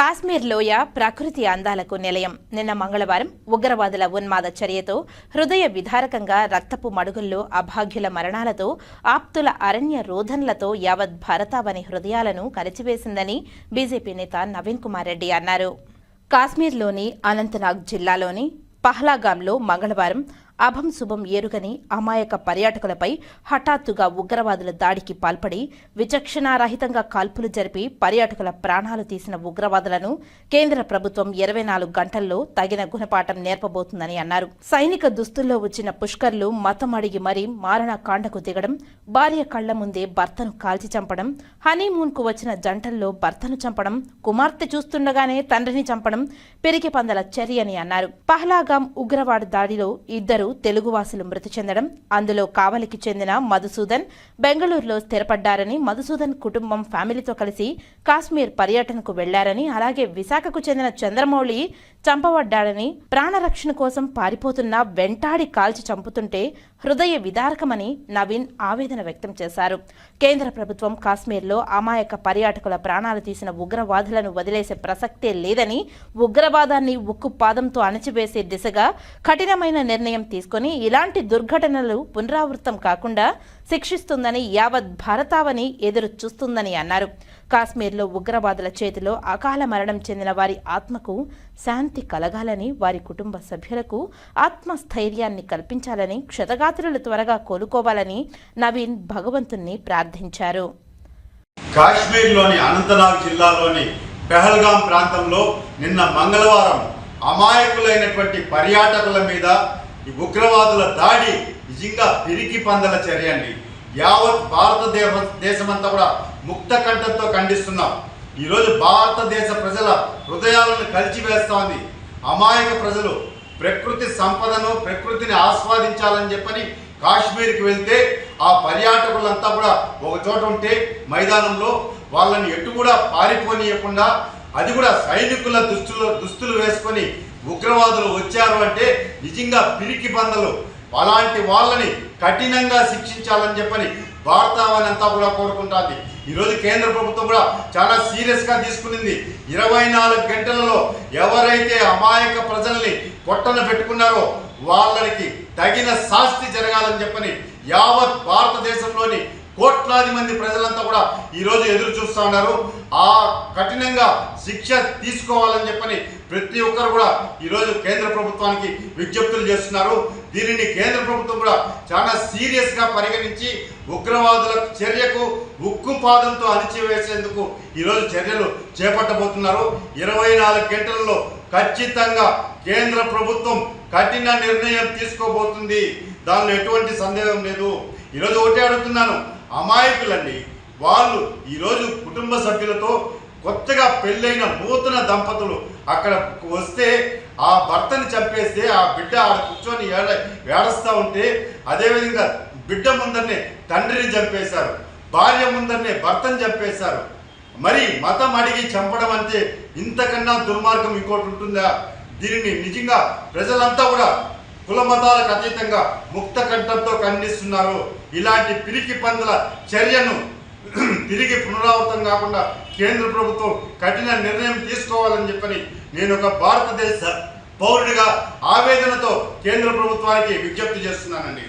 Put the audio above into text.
కాశ్మీర్ లోయ ప్రకృతి అందాలకు నిలయం. నిన్న మంగళవారం ఉగ్రవాదుల ఉన్మాద చర్యతో హృదయ విదారకంగా రక్తపు మడుగుల్లో అభాగ్యుల మరణాలతో ఆప్తుల అరణ్య రోదనలతో యావత్ భారతావని హృదయాలను కలిచివేసిందని బీజేపీ నేత నవీన్ కుమార్ రెడ్డి అన్నారు. కాశ్మీర్లోని అనంతనాగ్ జిల్లాలోని పహలాగాంలో మంగళవారం అభం శుభం ఏరుగని అమాయక పర్యాటకులపై హఠాత్తుగా ఉగ్రవాదుల దాడికి పాల్పడి విచక్షణారహితంగా కాల్పులు జరిపి పర్యాటకుల ప్రాణాలు తీసిన ఉగ్రవాదులను కేంద్ర ప్రభుత్వం 24 గంటల్లో తగిన గుణపాఠం నేర్పబోతుందని అన్నారు. సైనిక దుస్తుల్లో వచ్చిన పుష్కర్లు మతం అడిగి మరీ మారణకాండకు దిగడం, భార్య కళ్ల ముందే భర్తను కాల్చి చంపడం, హనీమూన్కు వచ్చిన జంటల్లో భర్తను చంపడం, కుమార్తె చూస్తుండగానే తండ్రిని చంపడం పెరిగి పందల చర్యని అన్నారు. పహలాగాం ఉగ్రవాద దాడిలో ఇద్దరు తెలుగువాసులు మృతి చెందడం, అందులో కావలికి చెందిన మధుసూదన్ బెంగళూరులో స్థిరపడ్డారని, మధుసూదన్ కుటుంబం ఫ్యామిలీతో కలిసి కాశ్మీర్ పర్యటనకు వెళ్లారని, అలాగే విశాఖకు చెందిన చంద్రమౌళి చంపబడ్డాడని, ప్రాణరక్షణ కోసం పారిపోతున్నా వెంటాడి కాల్చి చంపుతుంటే హృదయ విదారకమని నవీన్ ఆవేదన వ్యక్తం చేశారు. కేంద్ర ప్రభుత్వం కాశ్మీర్లో అమాయక పర్యాటకుల ప్రాణాలు తీసిన ఉగ్రవాదులను వదిలేసే ప్రసక్తే లేదని, ఉగ్రవాదాన్ని ఉక్కు పాదంతో అణచివేసే దిశగా కఠినమైన నిర్ణయం తీసుకుని ఇలాంటి దుర్ఘటనలు పునరావృతం కాకుండా శిక్షిస్తుందని యావత్ భారతావని ఎదురు చూస్తుందని అన్నారు. కాశ్మీర్లో ఉగ్రవాదుల చేతిలో అకాల మరణం చెందిన వారి ఆత్మకు శాంతి కలగాలని, వారి కుటుంబ సభ్యులకు ఆత్మస్థైర్యాన్ని కల్పించాలని, క్షతగాత్రులు త్వరగా కోలుకోవాలని నవీన్ భగవంతుణ్ణి ప్రార్థించారు. కాశ్మీర్లోని అనంతనాగ్ జిల్లాలోని పెహల్గాం ప్రాంతంలో నిన్న మంగళవారం అమాయకులైనటువంటి పర్యాటకుల మీద ఈ ఉగ్రవాదుల దాడి నిజంగా పిరికి పందల చర్య అండి. యావత్ భారతదేశమంతా కూడా ముక్త కంఠంతో ఖండిస్తున్నాం. ఈరోజు భారతదేశ ప్రజల హృదయాలను కలిచివేస్తోంది. అమాయక ప్రజలు ప్రకృతి సంపదను, ప్రకృతిని ఆస్వాదించాలని చెప్పని కాశ్మీర్కి వెళ్తే ఆ పర్యాటకులంతా కూడా ఒక చోట ఉంటే మైదానంలో వాళ్ళని ఎటు కూడా పారిపోనీయకుండా, అది కూడా సైనికుల దుస్తులు వేసుకొని ఉగ్రవాదులు వచ్చారు అంటే నిజంగా పిరికి పందలు. అలాంటి వాళ్ళని కఠినంగా శిక్షించాలని చెప్పని భారతావని అంతా కూడా కోరుకుంటుంది. ఈరోజు కేంద్ర ప్రభుత్వం కూడా చాలా సీరియస్గా తీసుకునింది. 24 గంటలలో ఎవరైతే అమాయక ప్రజల్ని పొట్టన పెట్టుకున్నారో వాళ్ళకి తగిన శాస్తి జరగాలని చెప్పని యావత్ భారతదేశంలోని కోట్లాది మంది ప్రజలంతా కూడా ఈరోజు ఎదురు చూస్తూ ఉన్నారు. ఆ కఠినంగా శిక్ష తీసుకోవాలని చెప్పని ప్రతి ఒక్కరు కూడా ఈరోజు కేంద్ర ప్రభుత్వానికి విజ్ఞప్తులు చేస్తున్నారు. దీనిని కేంద్ర ప్రభుత్వం కూడా చాలా సీరియస్గా పరిగణించి ఉగ్రవాదుల చర్యకు ఉక్కు పాదంతో అణిచివేసేందుకు ఈరోజు చర్యలు చేపట్టబోతున్నారు. 24 గంటలలో ఖచ్చితంగా కేంద్ర ప్రభుత్వం కఠిన నిర్ణయం తీసుకోబోతుంది. దానిలో ఎటువంటి సందేహం లేదు. ఈరోజు ఒకటే అడుగుతున్నాను, అమాయకులండి వాళ్ళు ఈరోజు కుటుంబ సభ్యులతో కొత్తగా పెళ్ళైన నూతన దంపతులు అక్కడ వస్తే ఆ భర్తని చంపేస్తే ఆ బిడ్డ ఆడ కూర్చొని ఏడుస్తూ ఉంటే, అదేవిధంగా బిడ్డ ముందరనే తండ్రిని చంపేశారు, భార్య ముందరనే భర్తని చంపేశారు. మరి మతం అడిగి చంపడం అంటే ఇంతకన్నా దుర్మార్గం ఇంకోటి ఉంటుందా? దీనిని నిజంగా ప్రజలంతా కూడా కుల మతాలకు అతీతంగా ముక్త కంఠంతో ఖండిస్తున్నారు. ఇలాంటి పిరికి పందుల చర్యను తిరిగి పునరావృతం కాకుండా కేంద్ర ప్రభుత్వం కఠిన నిర్ణయం తీసుకోవాలని చెప్పని నేను ఒక భారతదేశ పౌరుడిగా ఆవేదనతో కేంద్ర ప్రభుత్వానికి విజ్ఞప్తి చేస్తున్నానండి.